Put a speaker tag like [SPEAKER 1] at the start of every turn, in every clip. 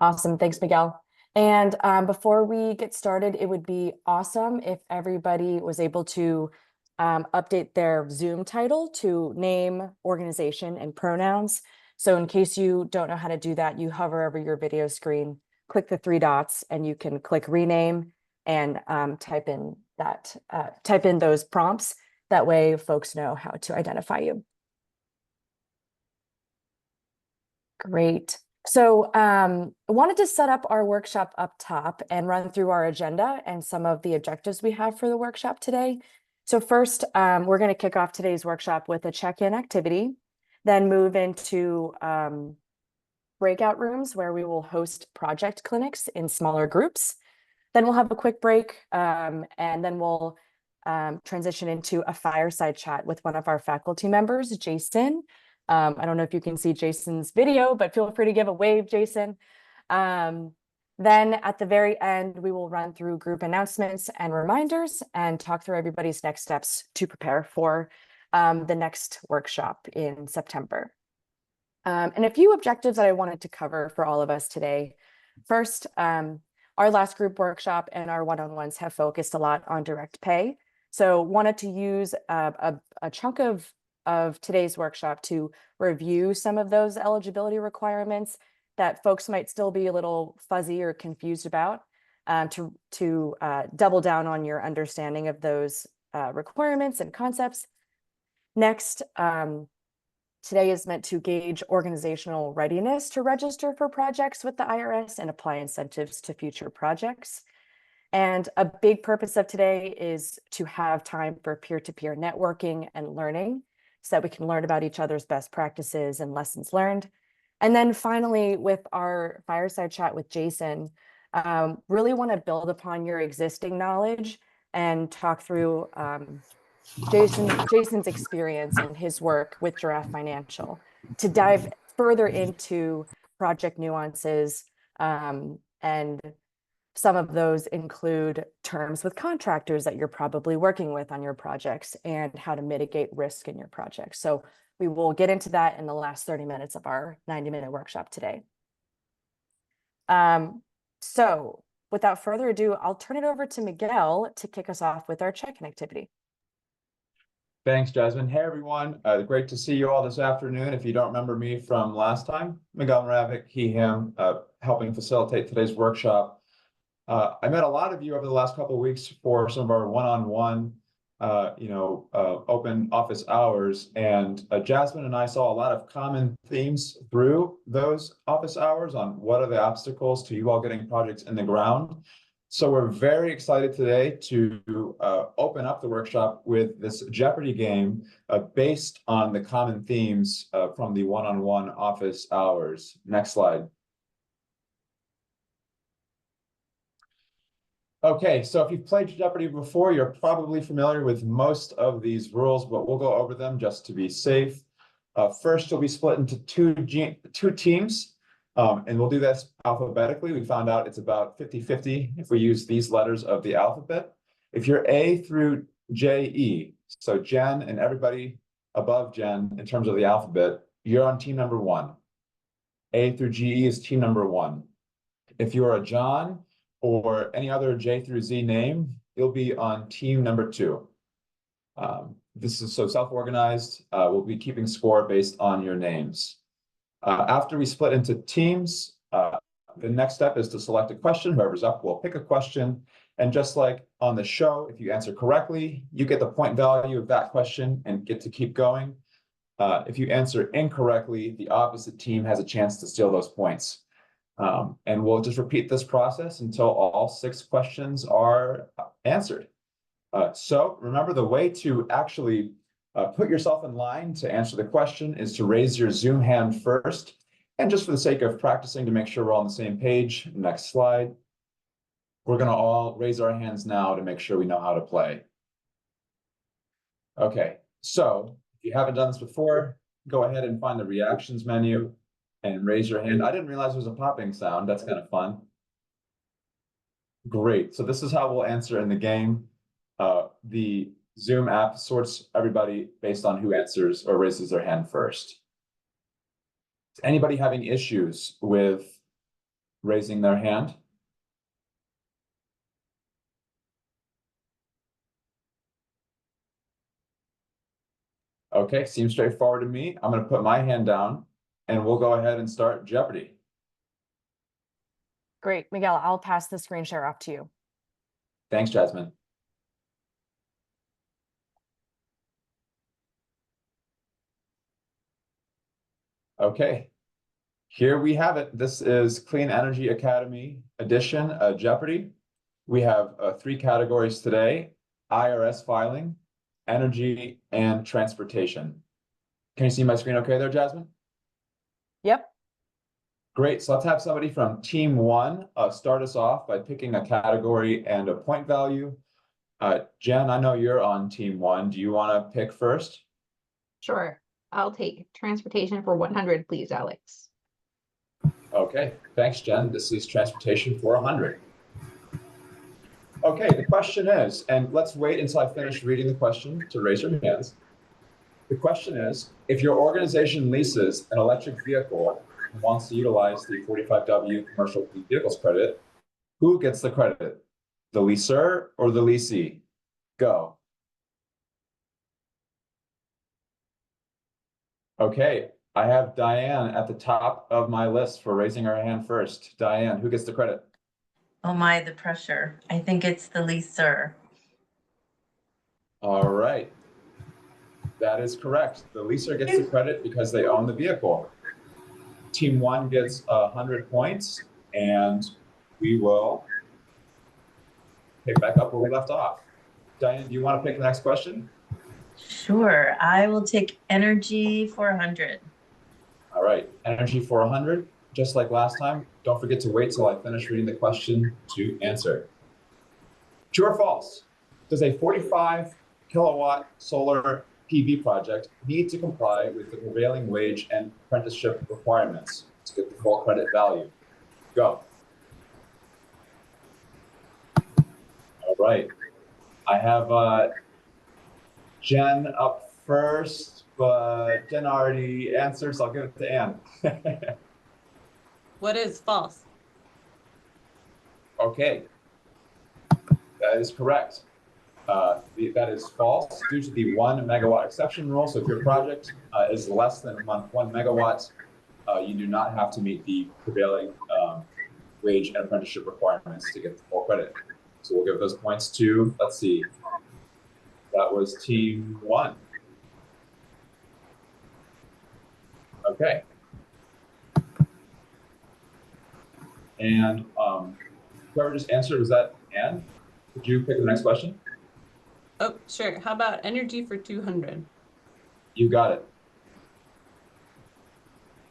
[SPEAKER 1] Awesome. Thanks, Miguel. And before we get started, it would be awesome if everybody was able to update their Zoom title to name, organization, and pronouns. So in case you don't know how to do that, you hover over your video screen, click the three dots, and you can click rename and type in those prompts. That way folks know how to identify you. Great. So I wanted to set up our workshop up top and run through our agenda and some of the objectives we have for the workshop today. So first, we're going to kick off today's workshop with a check-in activity, then move into breakout rooms where we will host project clinics in smaller groups. Then we'll have a quick break, and then we'll transition into a fireside chat with one of our faculty members, Jason. I don't know if you can see Jason's video, but feel free to give a wave, Jason. Then at the very end, we will run through group announcements and reminders and talk through everybody's next steps to prepare for the next workshop in September. And a few objectives that I wanted to cover for all of us today. First, our last group workshop and our one-on-ones have focused a lot on direct pay. So wanted to use a chunk of today's workshop to review some of those eligibility requirements that folks might still be a little fuzzy or confused about, to double down on your understanding of those requirements and concepts. Next, today is meant to gauge organizational readiness to register for projects with the IRS and apply incentives to future projects. And a big purpose of today is to have time for peer-to-peer networking and learning so that we can learn about each other's best practices and lessons learned. And then finally, with our fireside chat with Jason, really want to build upon your existing knowledge and talk through Jason's experience and his work with Giraffe Financial to dive further into project nuances, and some of those include terms with contractors that you're probably working with on your projects and how to mitigate risk in your projects. So we will get into that in the last 30 minutes of our 90-minute workshop today. So without further ado, I'll turn it over to Miguel to kick us off with our check-in activity.
[SPEAKER 2] Thanks, Jasmine. Hey, everyone. Great to see you all this afternoon. If you don't remember me from last time, Miguel Moravic, he, him, helping facilitate today's workshop. I met a lot of you over the last couple of weeks for some of our one-on-one, open office hours. And Jasmine and I saw a lot of common themes through those office hours on what are the obstacles to you all getting projects in the ground. So we're very excited today to open up the workshop with this Jeopardy game based on the common themes from the one-on-one office hours. Next slide. Okay, so if you've played Jeopardy before, you're probably familiar with most of these rules, but we'll go over them just to be safe. First, you'll be split into two teams. And we'll do this alphabetically. We found out it's about 50-50 if we use these letters of the alphabet. If you're A through JE, so Jen and everybody above Jen in terms of the alphabet, you're on team number 1. A through GE is team number 1. If you're a John or any other J through Z name, you'll be on team number 2. This is so self-organized. We'll be keeping score based on your names. After we split into teams, the next step is to select a question. Whoever's up will pick a question. And just like on the show, if you answer correctly, you get the point value of that question and get to keep going. If you answer incorrectly, the opposite team has a chance to steal those points. And we'll just repeat this process until all 6 questions are answered. So remember, the way to actually put yourself in line to answer the question is to raise your Zoom hand first. And just for the sake of practicing to make sure we're all on the same page, next slide. We're going to all raise our hands now to make sure we know how to play. Okay, so if you haven't done this before, go ahead and find the reactions menu and raise your hand. I didn't realize there was a popping sound. That's kind of fun. Great. So this is how we'll answer in the game. The Zoom app sorts everybody based on who answers or raises their hand first. Is anybody having issues with raising their hand? Okay, seems straightforward to me. I'm gonna put my hand down and we'll go ahead and start Jeopardy.
[SPEAKER 1] Great, Miguel, I'll pass the screen share off to you.
[SPEAKER 2] Thanks, Jasmine. Okay, here we have it. This is Clean Energy Academy edition of Jeopardy. We have 3 categories today: IRS filing, energy, and transportation. Can you see my screen okay there, Jasmine?
[SPEAKER 1] Yep.
[SPEAKER 2] Great, so let's have somebody from team 1 start us off by picking a category and a point value. Jen, I know you're on team 1. Do you want to pick first?
[SPEAKER 3] Sure. I'll take transportation for 100, please, Alex.
[SPEAKER 2] Okay, thanks, Jen. This is transportation for 100. Okay, the question is, and let's wait until I finish reading the question to raise your hands. The question is, if your organization leases an electric vehicle and wants to utilize the 45W commercial fleet vehicles credit, who gets the credit? The leaser or the leasee? Go. Okay, I have Diane at the top of my list for raising her hand first. Diane, who gets the credit?
[SPEAKER 4] Oh my, the pressure. I think it's the leaser.
[SPEAKER 2] All right. That is correct. The leaser gets the credit because they own the vehicle. Team 1 gets 100 points, and we will pick back up where we left off. Diane, do you want to pick the next question?
[SPEAKER 4] Sure, I will take energy for 100.
[SPEAKER 2] All right, energy for 100. Just like last time, don't forget to wait till I finish reading the question to answer. True or false? Does a 45 kilowatt solar PV project need to comply with the prevailing wage and apprenticeship requirements to get the full credit value? Go. All right. I have Jen up first, but Jen already answered, so I'll give it to Anne.
[SPEAKER 5] What is false?
[SPEAKER 2] Okay, that is correct. That is false due to the 1 megawatt exception rule. So if your project is less than 1 megawatt, you do not have to meet the prevailing wage and apprenticeship requirements to get the full credit. So we'll give those points to, let's see, that was team 1. Okay. And whoever just answered, was that Anne? Could you pick the next question?
[SPEAKER 5] Oh, sure. How about energy for 200?
[SPEAKER 2] You got it.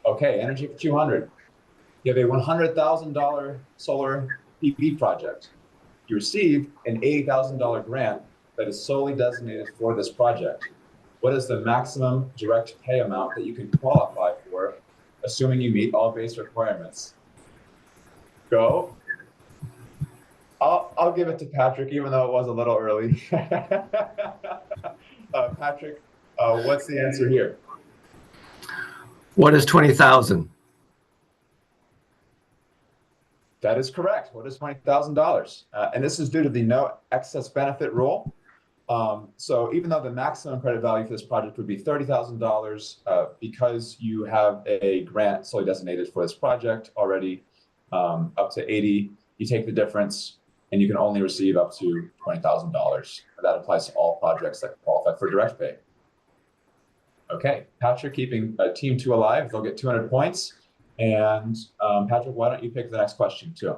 [SPEAKER 2] Okay, energy for 200. You have a $100,000 solar PV project. You receive an $80,000 grant that is solely designated for this project. What is the maximum direct pay amount that you can qualify for, assuming you meet all base requirements? Go. I'll give it to Patrick, even though it was a little early. Patrick, what's the answer here?
[SPEAKER 6] What is 20,000?
[SPEAKER 2] That is correct. What is $20,000? And this is due to the no excess benefit rule. So even though the maximum credit value for this project would be $30,000, because you have a grant solely designated for this project already up to 80, you take the difference and you can only receive up to $20,000. That applies to all projects that qualify for direct pay. Okay, Patrick keeping team 2 alive. They'll get 200 points. And Patrick, why don't you pick the next question too?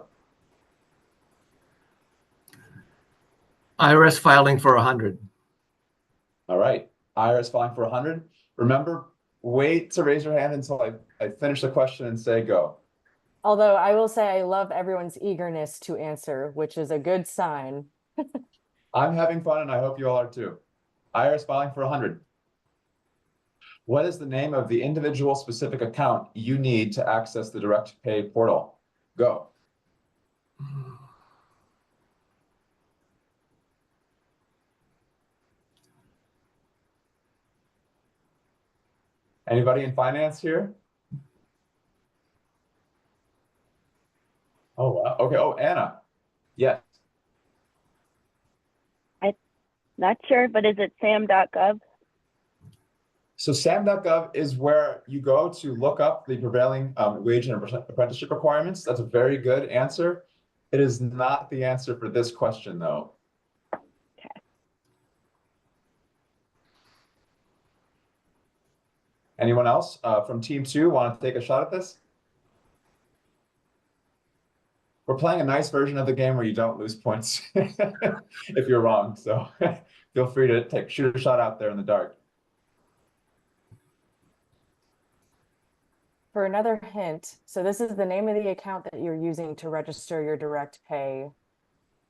[SPEAKER 6] IRS filing for 100.
[SPEAKER 2] All right, IRS filing for 100. Remember, wait to raise your hand until I finish the question and say go.
[SPEAKER 1] Although I will say I love everyone's eagerness to answer, which is a good sign.
[SPEAKER 2] I'm having fun and I hope you all are too. IRS filing for 100. What is the name of the individual specific account you need to access the direct pay portal? Go. Anybody in finance here? Oh, wow. Okay. Oh, Anna. Yes.
[SPEAKER 7] Not sure, but is it sam.gov?
[SPEAKER 2] So sam.gov is where you go to look up the prevailing wage and apprenticeship requirements. That's a very good answer. It is not the answer for this question, though.
[SPEAKER 7] Okay.
[SPEAKER 2] Anyone else from team 2 want to take a shot at this? We're playing a nice version of the game where you don't lose points if you're wrong. So feel free to shoot a shot out there in the dark.
[SPEAKER 1] For another hint, so this is the name of the account that you're using to register your direct pay.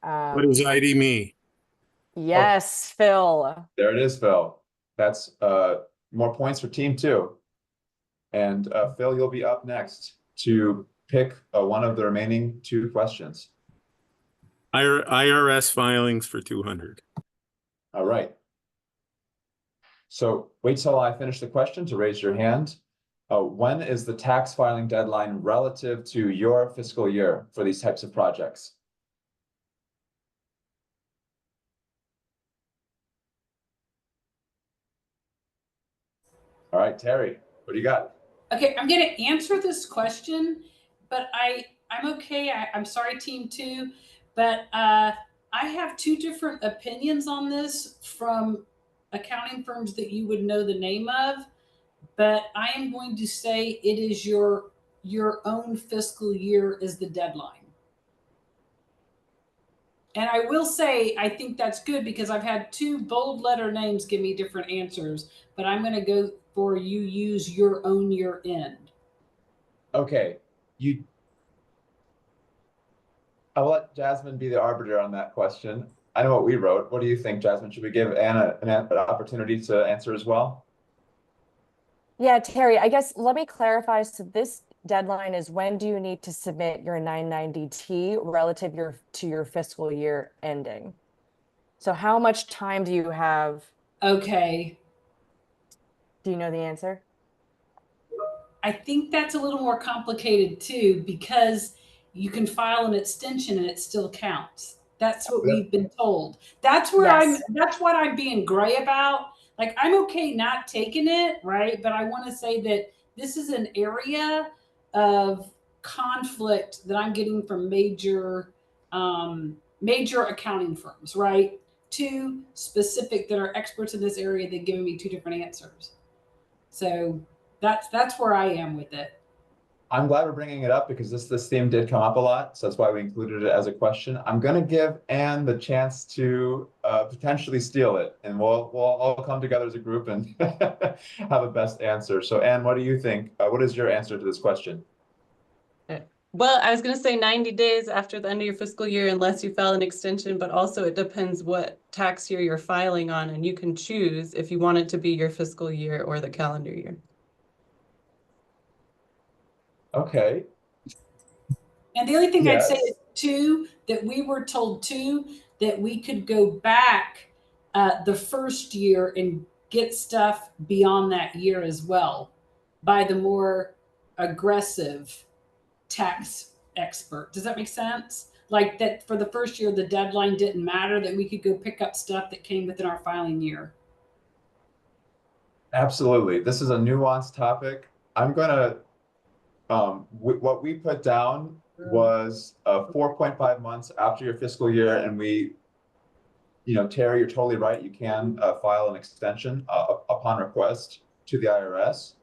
[SPEAKER 8] What does ID me?
[SPEAKER 1] Yes, Phil.
[SPEAKER 2] There it is, Phil. That's more points for team 2. And Phil, you'll be up next to pick one of the remaining 2 questions.
[SPEAKER 8] IRS filings for 200.
[SPEAKER 2] All right. So wait till I finish the question to raise your hand. When is the tax filing deadline relative to your fiscal year for these types of projects? All right, Terry, what do you got?
[SPEAKER 5] Okay, I'm gonna answer this question, but I'm okay. I'm sorry, team 2, but I have 2 different opinions on this from accounting firms that you would know the name of, but I am going to say it is your own fiscal year is the deadline. And I will say, I think that's good because I've had 2 bold letter names give me different answers, but I'm going to go for you use your own year end.
[SPEAKER 2] Okay, I'll let Jasmine be the arbiter on that question. I know what we wrote. What do you think, Jasmine? Should we give Anna an opportunity to answer as well?
[SPEAKER 1] Yeah, Terry, I guess let me clarify. So this deadline is when do you need to submit your 990T relative to your fiscal year ending? So how much time do you have?
[SPEAKER 5] Okay.
[SPEAKER 1] Do you know the answer?
[SPEAKER 5] I think that's a little more complicated too, because you can file an extension and it still counts. That's what we've been told. That's where
[SPEAKER 1] Yes.
[SPEAKER 5] that's what I'm being gray about. Like, I'm okay not taking it, right? But I want to say that this is an area of conflict that I'm getting from major accounting firms, right? 2 specific that are experts in this area that giving me 2 different answers. So that's where I am with it.
[SPEAKER 2] I'm glad we're bringing it up because this theme did come up a lot, so that's why we included it as a question. I'm going to give Anne the chance to potentially steal it, and we'll all come together as a group and have a best answer. So, Anne, what do you think? What is your answer to this question?
[SPEAKER 5] Well, I was going to say 90 days after the end of your fiscal year, unless you file an extension, but also it depends what tax year you're filing on, and you can choose if you want it to be your fiscal year or the calendar year.
[SPEAKER 2] Okay.
[SPEAKER 5] And the only thing I'd say
[SPEAKER 2] Yes.
[SPEAKER 5] is too, that we were told too, that we could go back the first year and get stuff beyond that year as well by the more aggressive tax expert. Does that make sense? Like that for the first year, the deadline didn't matter, that we could go pick up stuff that came within our filing year.
[SPEAKER 2] Absolutely. This is a nuanced topic. I'm going to what we put down was 4.5 months after your fiscal year, and Terry, you're totally right. You can file an extension upon request to the IRS.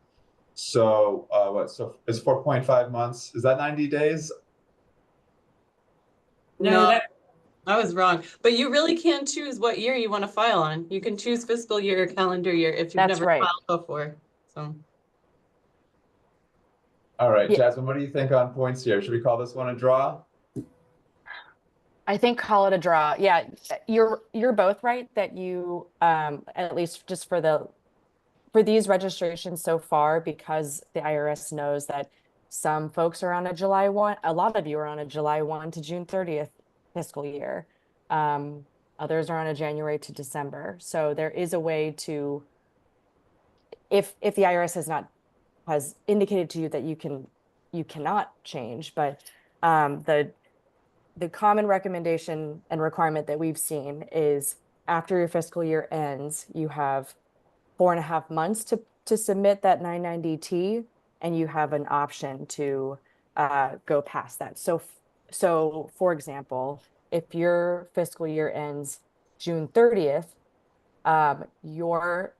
[SPEAKER 2] So So it's 4.5 months. Is that 90 days?
[SPEAKER 5] No, I was wrong. But you really can choose what year you want to file on. You can choose fiscal year or calendar year if you've
[SPEAKER 1] That's
[SPEAKER 5] never
[SPEAKER 1] right.
[SPEAKER 5] filed before. So.
[SPEAKER 2] All right,
[SPEAKER 1] Yeah.
[SPEAKER 2] Jasmine, what do you think on points here? Should we call this one a draw?
[SPEAKER 1] I think call it a draw. Yeah, you're both right that you at least just for these registrations so far, because the IRS knows that some folks are on a July 1, a lot of you are on a July 1 to June 30th fiscal year. Others are on a January to December. So there is a way to, if the IRS has indicated to you that you cannot change, but The common recommendation and requirement that we've seen is after your fiscal year ends, you have 4.5 months to submit that 990T, and you have an option to go past that. So for example, if your fiscal year ends June 30th, your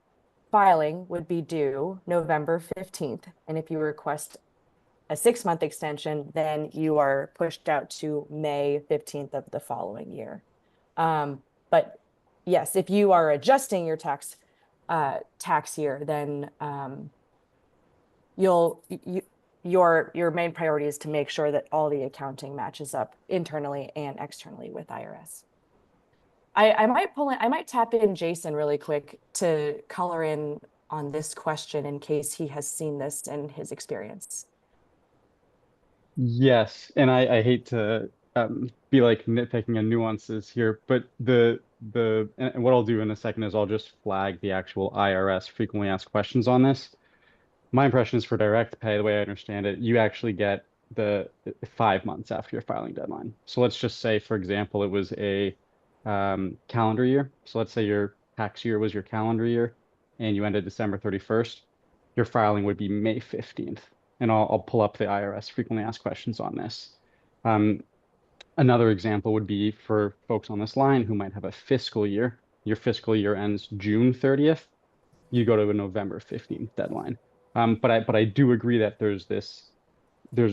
[SPEAKER 1] filing would be due November 15th. And if you request a 6-month extension, then you are pushed out to May 15th of the following year. But yes, if you are adjusting your tax year, then your main priority is to make sure that all the accounting matches up internally and externally with IRS. I might tap in Jason really quick to color in on this question in case he has seen this in his experience.
[SPEAKER 9] Yes, and I hate to be like nitpicking on nuances here, but and what I'll do in a second is I'll just flag the actual IRS frequently asked questions on this. My impression is for direct pay, the way I understand it, you actually get the 5 months after your filing deadline. So let's just say, for example, it was a calendar year. So let's say your tax year was your calendar year and you ended December 31st. Your filing would be May 15th. And I'll pull up the IRS frequently asked questions on this. Another example would be for folks on this line who might have a fiscal year. Your fiscal year ends June 30th. You go to a November 15th deadline. But I do agree that there's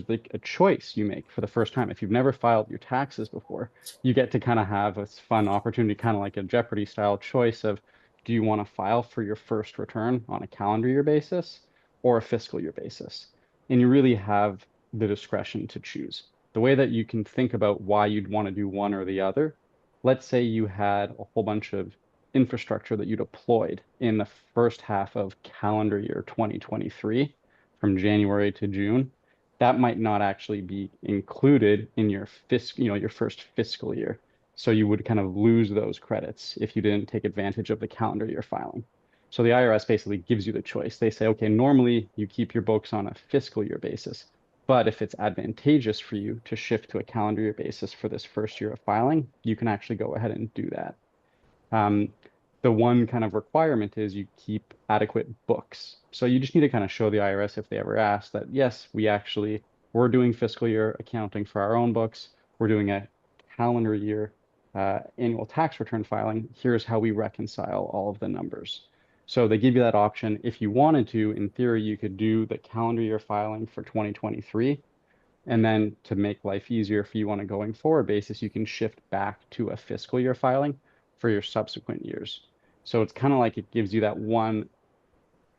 [SPEAKER 9] like a choice you make for the first time. If you've never filed your taxes before, you get to kind of have a fun opportunity, kind of like a Jeopardy style choice of, do you want to file for your first return on a calendar year basis or a fiscal year basis? And you really have the discretion to choose. The way that you can think about why you'd want to do one or the other, let's say you had a whole bunch of infrastructure that you deployed in the first half of calendar year 2023 from January to June, that might not actually be included in your your first fiscal year. So you would kind of lose those credits if you didn't take advantage of the calendar year filing. So the IRS basically gives you the choice. They say, okay, normally you keep your books on a fiscal year basis, but if it's advantageous for you to shift to a calendar year basis for this first year of filing, you can actually go ahead and do that. The one kind of requirement is you keep adequate books. So you just need to kind of show the IRS if they ever ask that, yes, we're doing fiscal year accounting for our own books. We're doing a calendar year annual tax return filing. Here's how we reconcile all of the numbers. So they give you that option. If you wanted to, in theory, you could do the calendar year filing for 2023. And then to make life easier for you on a going forward basis, you can shift back to a fiscal year filing for your subsequent years. So it's kind of like it gives you that one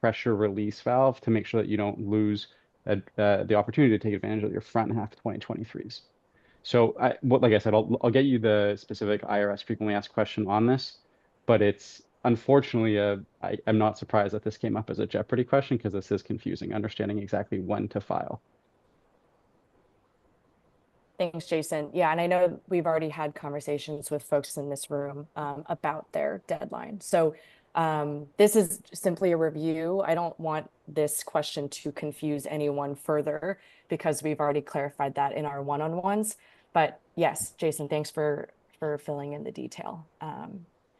[SPEAKER 9] pressure release valve to make sure that you don't lose the opportunity to take advantage of your front half 2023s. So like I said, I'll get you the specific IRS frequently asked question on this, but it's unfortunately, I'm not surprised that this came up as a Jeopardy question because this is confusing, understanding exactly when to file.
[SPEAKER 1] Thanks, Jason. Yeah, and I know we've already had conversations with folks in this room about their deadline. So this is simply a review. I don't want this question to confuse anyone further because we've already clarified that in our one-on-ones. But yes, Jason, thanks for filling in the detail.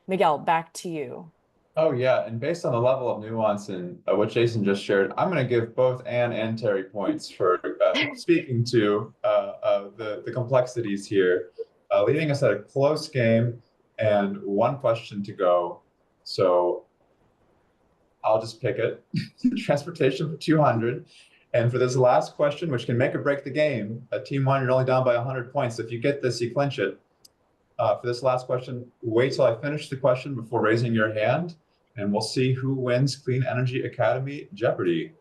[SPEAKER 1] Miguel, back to you.
[SPEAKER 2] Oh, yeah. And based on the level of nuance in what Jason just shared, I'm going to give both Anne and Terry points for speaking to the complexities here, leaving us at a close game and one question to go. So I'll just pick it. Transportation for 200. And for this last question, which can make or break the game, Team 1, you're only down by 100 points. If you get this, you clinch it. For this last question, wait till I finish the question before raising your hand, and we'll see who wins Clean Energy Academy Jeopardy.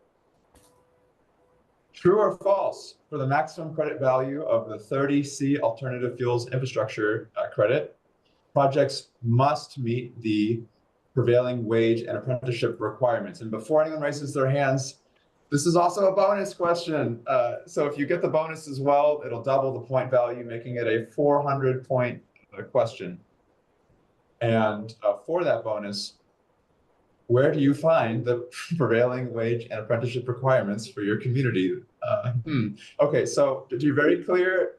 [SPEAKER 2] True or false, for the maximum credit value of the 30C alternative fuels infrastructure credit, projects must meet the prevailing wage and apprenticeship requirements. And before anyone raises their hands, this is also a bonus question. So if you get the bonus as well, it'll double the point value, making it a 400-point question. And for that bonus, where do you find the prevailing wage and apprenticeship requirements for your community? Okay, so to be very clear,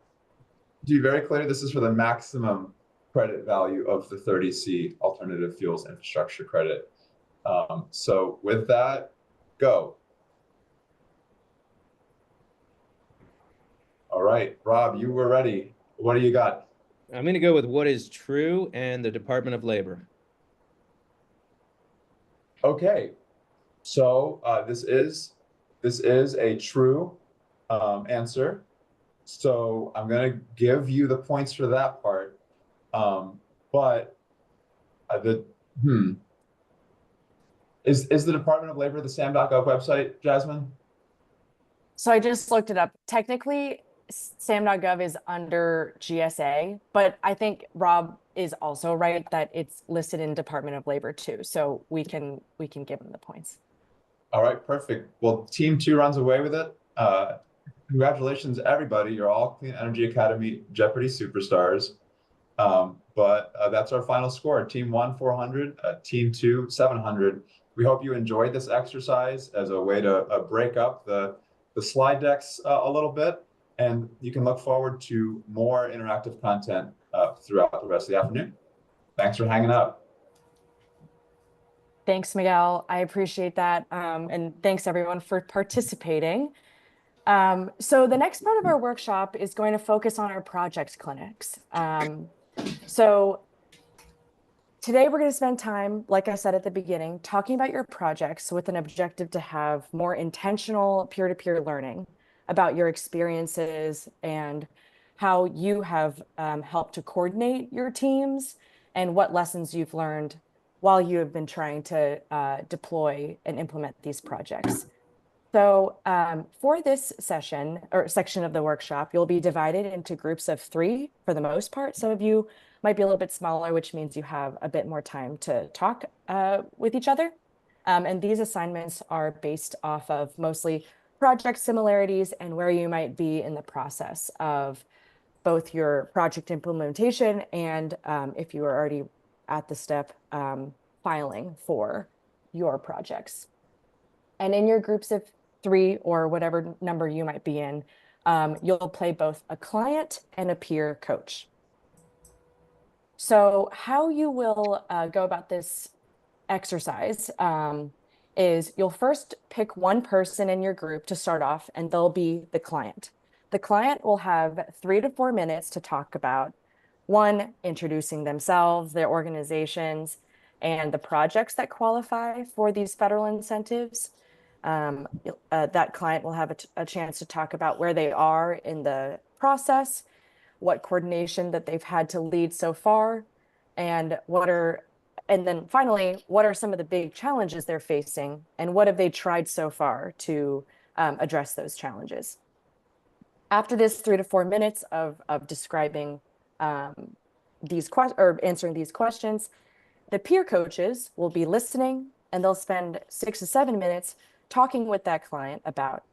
[SPEAKER 2] to be very clear, this is for the maximum credit value of the 30C alternative fuels infrastructure credit. So with that, go. All right, Rob, you were ready. What do you got?
[SPEAKER 10] I'm going to go with what is true and the Department of Labor.
[SPEAKER 2] Okay, so this is a true answer. So I'm gonna give you the points for that part. But the is the Department of Labor the SAM.gov website, Jasmine?
[SPEAKER 1] So I just looked it up. Technically, SAM.gov is under GSA, but I think Rob is also right that it's listed in Department of Labor too. So we can give him the points.
[SPEAKER 2] All right, perfect. Well, team 2 runs away with it. Congratulations, everybody. You're all Clean Energy Academy Jeopardy superstars. But that's our final score. Team 1, 400, team 2, 700. We hope you enjoyed this exercise as a way to break up the slide decks a little bit. And you can look forward to more interactive content throughout the rest of the afternoon. Thanks for hanging out.
[SPEAKER 1] Thanks, Miguel. I appreciate that. And thanks everyone for participating. So the next part of our workshop is going to focus on our project clinics. So today we're going to spend time, like I said at the beginning, talking about your projects with an objective to have more intentional peer-to-peer learning about your experiences and how you have helped to coordinate your teams and what lessons you've learned while you have been trying to deploy and implement these projects. So for this session or section of the workshop, you'll be divided into groups of 3 for the most part. Some of you might be a little bit smaller, which means you have a bit more time to talk with each other. And these assignments are based off of mostly project similarities and where you might be in the process of both your project implementation and if you are already at the step filing for your projects. And in your groups of 3 or whatever number you might be in, you'll play both a client and a peer coach. So how you will go about this exercise is you'll first pick one person in your group to start off, and they'll be the client. The client will have 3 to 4 minutes to talk about, 1, introducing themselves, their organizations, and the projects that qualify for these federal incentives. That client will have a chance to talk about where they are in the process, what coordination that they've had to lead so far, and then finally, what are some of the big challenges they're facing, and what have they tried so far to address those challenges. After this 3 to 4 minutes of describing these questions or answering these questions, the peer coaches will be listening, and they'll spend 6 to 7 minutes talking with that client about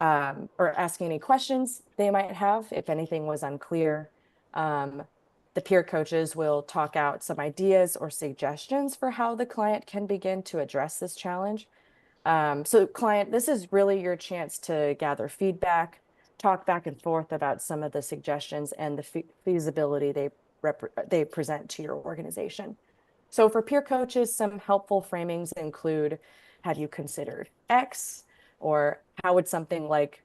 [SPEAKER 1] or asking any questions they might have if anything was unclear. The peer coaches will talk out some ideas or suggestions for how the client can begin to address this challenge. So client, this is really your chance to gather feedback, talk back and forth about some of the suggestions and the feasibility they present to your organization. So for peer coaches, some helpful framings include, have you considered X? Or how would something like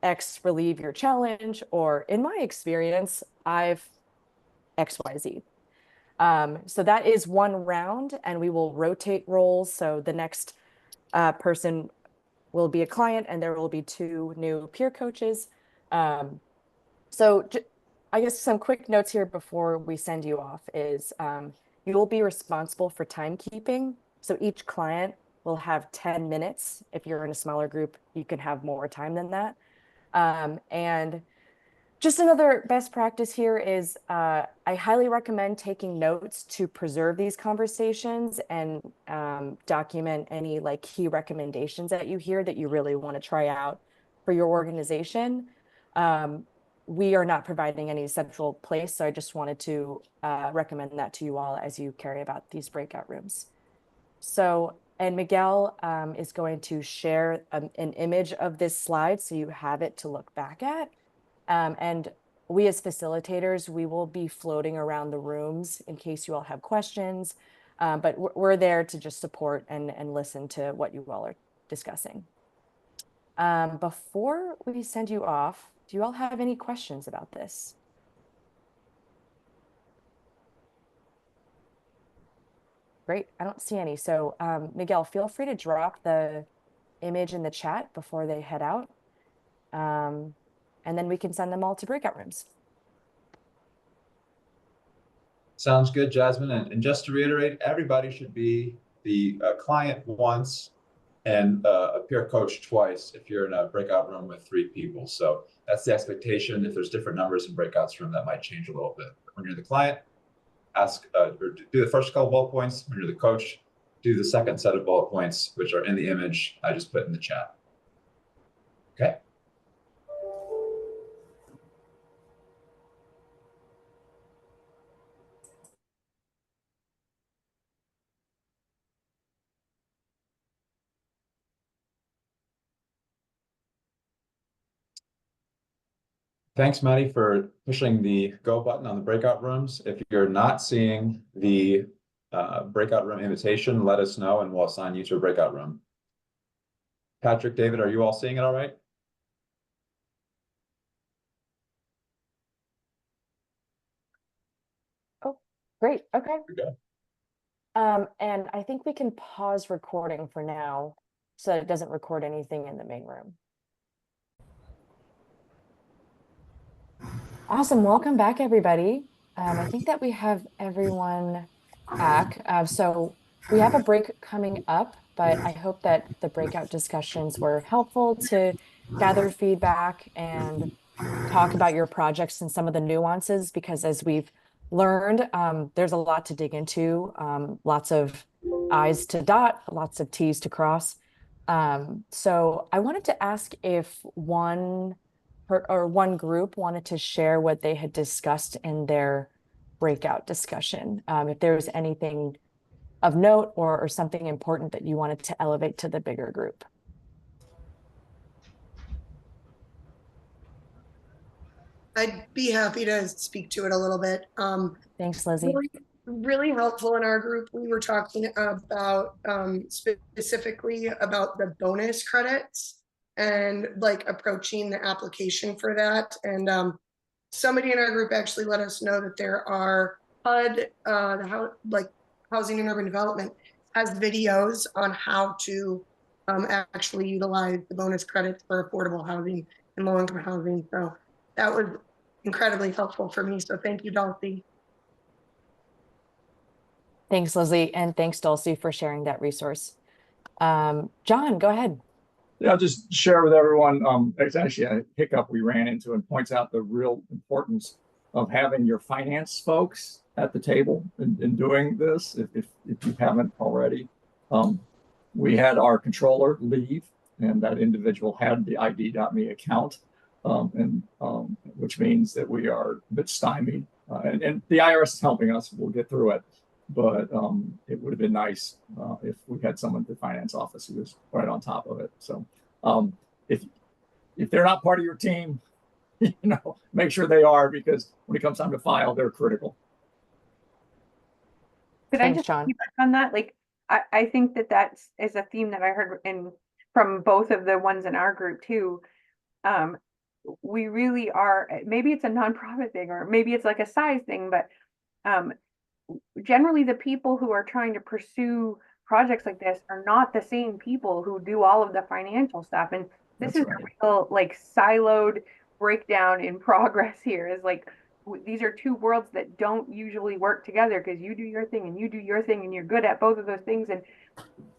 [SPEAKER 1] X relieve your challenge? Or in my experience, I've XYZ. So that is one round, and we will rotate roles. So the next person will be a client, and there will be 2 new peer coaches. So I guess some quick notes here before we send you off is you will be responsible for timekeeping. So each client will have 10 minutes. If you're in a smaller group, you can have more time than that. And just another best practice here is I highly recommend taking notes to preserve these conversations and document any like key recommendations that you hear that you really want to try out for your organization. We are not providing any central place, so I just wanted to recommend that to you all as you carry about these breakout rooms. So, and Miguel is going to share an image of this slide so you have it to look back at. And we as facilitators, we will be floating around the rooms in case you all have questions. But we're there to just support and listen to what you all are discussing. Before we send you off, do you all have any questions about this? Great, I don't see any. So Miguel, feel free to drop the image in the chat before they head out. And then we can send them all to breakout rooms.
[SPEAKER 2] Sounds good, Jasmine. And just to reiterate, everybody should be the client once and a peer coach twice if you're in a breakout room with 3 people. So that's the expectation. If there's different numbers in breakouts room, that might change a little bit. But when you're the client, ask or do the first couple bullet points. When you're the coach, do the second set of bullet points, which are in the image I just put in the chat. Okay. Thanks, Maddie, for pushing the go button on the breakout rooms. If you're not seeing the breakout room invitation, let us know and we'll assign you to a breakout room. Patrick, David, are you all seeing it all right?
[SPEAKER 1] Oh, great. Okay.
[SPEAKER 2] Good.
[SPEAKER 1] And I think we can pause recording for now so that it doesn't record anything in the main room. Awesome. Welcome back, everybody. I think that we have everyone back. So we have a break coming up, but I hope that the breakout discussions were helpful to gather feedback and talk about your projects and some of the nuances, because as we've learned, there's a lot to dig into, lots of I's to dot, lots of T's to cross. So I wanted to ask if one group wanted to share what they had discussed in their breakout discussion. If there was anything of note or something important that you wanted to elevate to the bigger group.
[SPEAKER 11] I'd be happy to speak to it a little bit.
[SPEAKER 1] Thanks, Lizzie.
[SPEAKER 11] Really helpful in our group. We were talking about specifically about the bonus credits and like approaching the application for that. And somebody in our group actually let us know that there are HUD, Housing and Urban Development, has videos on how to actually utilize the bonus credits for affordable housing and low-income housing. So that was incredibly helpful for me. So thank you, Dulcie.
[SPEAKER 1] Thanks, Lizzie. And thanks, Dulcie, for sharing that resource. John, go ahead.
[SPEAKER 12] Yeah, I'll just share with everyone. It's actually a hiccup we ran into and points out the real importance of having your finance folks at the table in doing this, if you haven't already. We had our controller leave, and that individual had the ID.me account, which means that we are a bit stymied. And the IRS is helping us. We'll get through it. But it would have been nice if we had someone at the finance office who was right on top of it. So if they're not part of your team, make sure they are, because when it comes time to file, they're critical.
[SPEAKER 3] Could I just feedback on that? Like, I think that is a theme that I heard from both of the ones in our group too. We really are, maybe it's a nonprofit thing, or maybe it's like a size thing, but generally the people who are trying to pursue projects like this are not the same people who do all of the financial stuff. And this is a real like siloed breakdown in progress here. Is like, these are two worlds that don't usually work together, because you do your thing and you do your thing and you're good at both of those things. And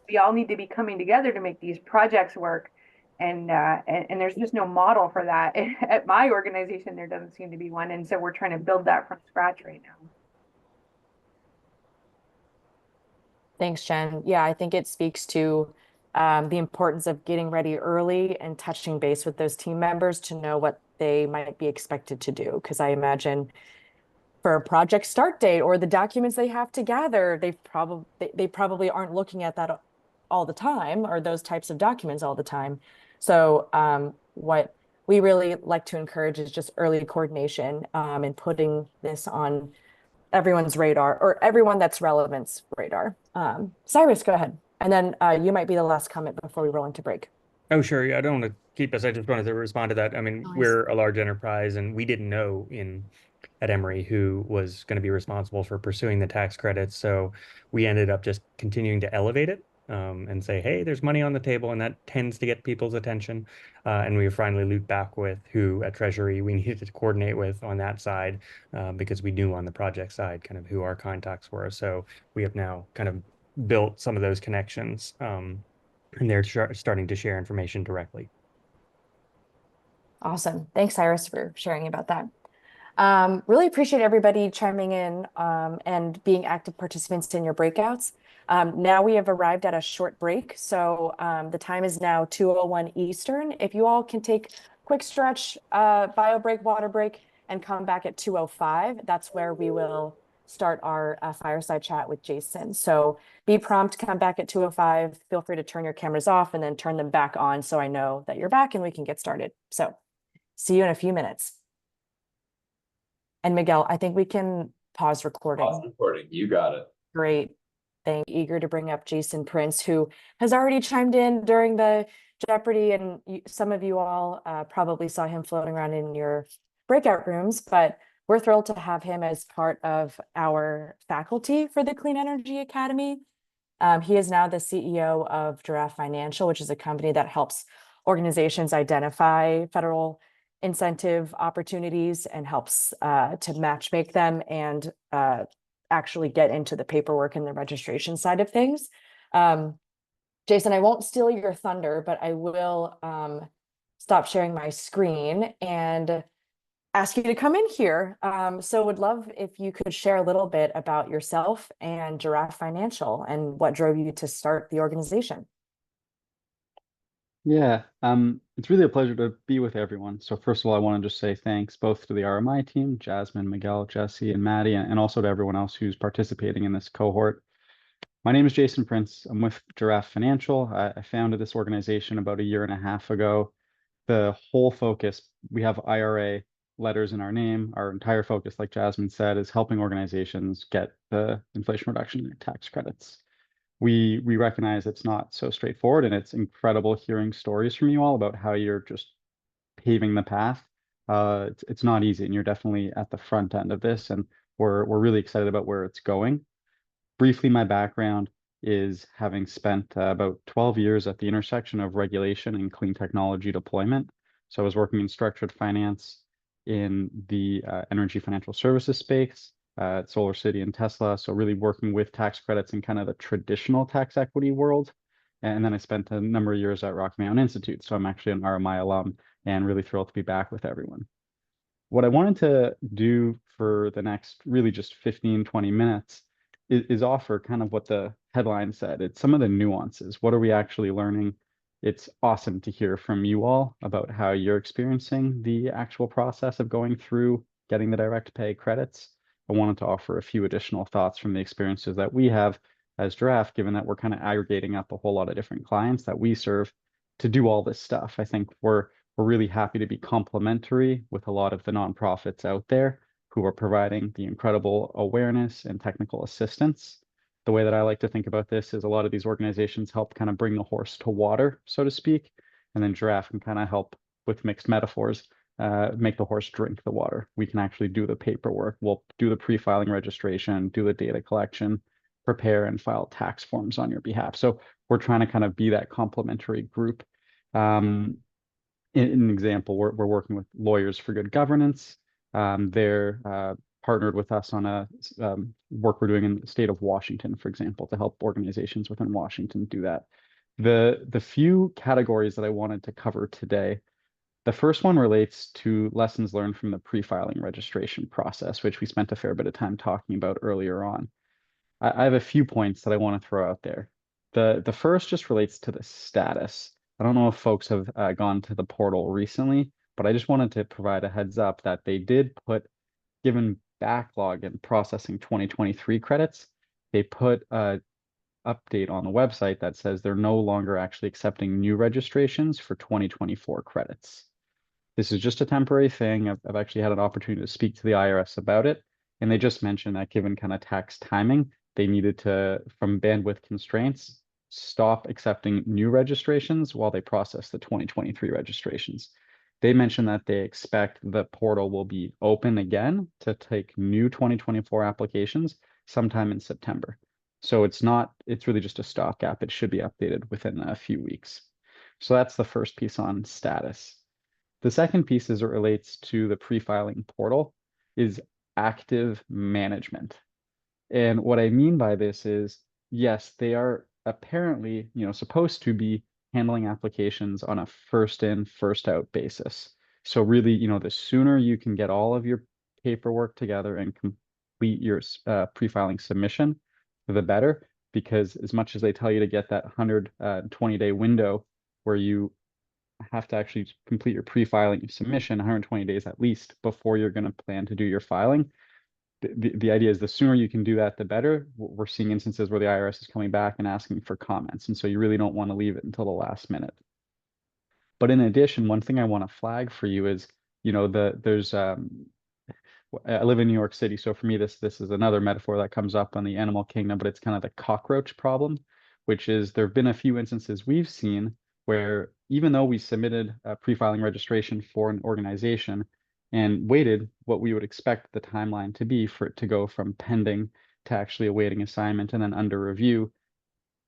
[SPEAKER 3] we all need to be coming together to make these projects work. And there's just no model for that. At my organization, there doesn't seem to be one. And so we're trying to build that from scratch right now.
[SPEAKER 1] Thanks, Jen. Yeah, I think it speaks to the importance of getting ready early and touching base with those team members to know what they might be expected to do. Because I imagine for a project start date or the documents they have to gather, they probably aren't looking at that all the time, or those types of documents all the time. So what we really like to encourage is just early coordination and putting this on everyone's radar, or everyone that's relevant's radar. Cyrus, go ahead. And then you might be the last comment before we roll into break.
[SPEAKER 13] Oh, sure. Yeah, I don't want to keep us. I just wanted to respond to that. I mean, we're a large enterprise, and we didn't know at Emory who was going to be responsible for pursuing the tax credits. So we ended up just continuing to elevate it and say, hey, there's money on the table, and that tends to get people's attention. And we finally looped back with who at Treasury we needed to coordinate with on that side because we knew on the project side kind of who our contacts were. So we have now kind of built some of those connections. And they're starting to share information directly.
[SPEAKER 1] Awesome. Thanks, Cyrus, for sharing about that. Really appreciate everybody chiming in and being active participants in your breakouts. Now we have arrived at a short break. So the time is now 2:01 Eastern. If you all can take a quick stretch, bio break, water break, and come back at 2:05, that's where we will start our fireside chat with Jason. So be prompt, come back at 2:05. Feel free to turn your cameras off and then turn them back on so I know that you're back and we can get started. So see you in a few minutes. And Miguel, I think we can pause recording.
[SPEAKER 2] Pause recording. You got it.
[SPEAKER 1] Great. Eager to bring up Jason Prince, who has already chimed in during the Jeopardy, and some of you all probably saw him floating around in your breakout rooms, but we're thrilled to have him as part of our faculty for the Clean Energy Academy. He is now the CEO of Giraffe Financial, which is a company that helps organizations identify federal incentive opportunities and helps to match make them and actually get into the paperwork and the registration side of things. Jason, I won't steal your thunder, but I will stop sharing my screen and ask you to come in here. So would love if you could share a little bit about yourself and Giraffe Financial and what drove you to start the organization.
[SPEAKER 9] Yeah, it's really a pleasure to be with everyone. So first of all, I want to just say thanks both to the RMI team, Jasmine, Miguel, Jesse, and Maddie, and also to everyone else who's participating in this cohort. My name is Jason Prince. I'm with Giraffe Financial. I founded this organization about 1.5 years ago. The whole focus, we have IRA letters in our name. Our entire focus, like Jasmine said, is helping organizations get the Inflation Reduction tax credits. We recognize it's not so straightforward, and it's incredible hearing stories from you all about how you're just paving the path. It's not easy, and you're definitely at the front end of this, and we're really excited about where it's going. Briefly, my background is having spent about 12 years at the intersection of regulation and clean technology deployment. So I was working in structured finance in the energy financial services space at Solar City and Tesla. So really working with tax credits in kind of the traditional tax equity world. And then I spent a number of years at Rocky Mountain Institute. So I'm actually an RMI alum and really thrilled to be back with everyone. What I wanted to do for the next really just 15, 20 minutes is offer kind of what the headline said. It's some of the nuances. What are we actually learning? It's awesome to hear from you all about how you're experiencing the actual process of going through getting the direct pay credits. I wanted to offer a few additional thoughts from the experiences that we have as Giraffe, given that we're kind of aggregating up a whole lot of different clients that we serve to do all this stuff. I think we're really happy to be complementary with a lot of the nonprofits out there who are providing the incredible awareness and technical assistance. The way that I like to think about this is a lot of these organizations help kind of bring the horse to water, so to speak, and then Giraffe can kind of help with mixed metaphors, make the horse drink the water. We can actually do the paperwork. We'll do the pre-filing registration, do the data collection, prepare and file tax forms on your behalf. So we're trying to kind of be that complementary group. In an example, we're working with Lawyers for Good Governance. They're partnered with us on a work we're doing in the state of Washington, for example, to help organizations within Washington do that. The few categories that I wanted to cover today, the first one relates to lessons learned from the pre-filing registration process, which we spent a fair bit of time talking about earlier on. I have a few points that I want to throw out there. The first just relates to the status. I don't know if folks have gone to the portal recently, but I just wanted to provide a heads up that they did put, given backlog and processing 2023 credits, they put a update on the website that says they're no longer actually accepting new registrations for 2024 credits. This is just a temporary thing. I've actually had an opportunity to speak to the IRS about it, and they just mentioned that given kind of tax timing, they needed to, from bandwidth constraints, stop accepting new registrations while they process the 2023 registrations. They mentioned that they expect the portal will be open again to take new 2024 applications sometime in September. So it's really just a stopgap. It should be updated within a few weeks. So that's the first piece on status. The second piece as it relates to the pre-filing portal is active management. And what I mean by this is, yes, they are apparently, supposed to be handling applications on a first in, first out basis. So really, the sooner you can get all of your paperwork together and complete your pre-filing submission, the better, because as much as they tell you to get that 120-day window where you have to actually complete your pre-filing submission 120 days at least before you're going to plan to do your filing. The idea is the sooner you can do that, the better. We're seeing instances where the IRS is coming back and asking for comments. And so you really don't want to leave it until the last minute. But in addition, one thing I want to flag for you is, I live in New York City, so for me, this is another metaphor that comes up on the animal kingdom, but it's kind of the cockroach problem, which is there have been a few instances we've seen where even though we submitted a pre-filing registration for an organization and waited what we would expect the timeline to be for it to go from pending to actually awaiting assignment and then under review,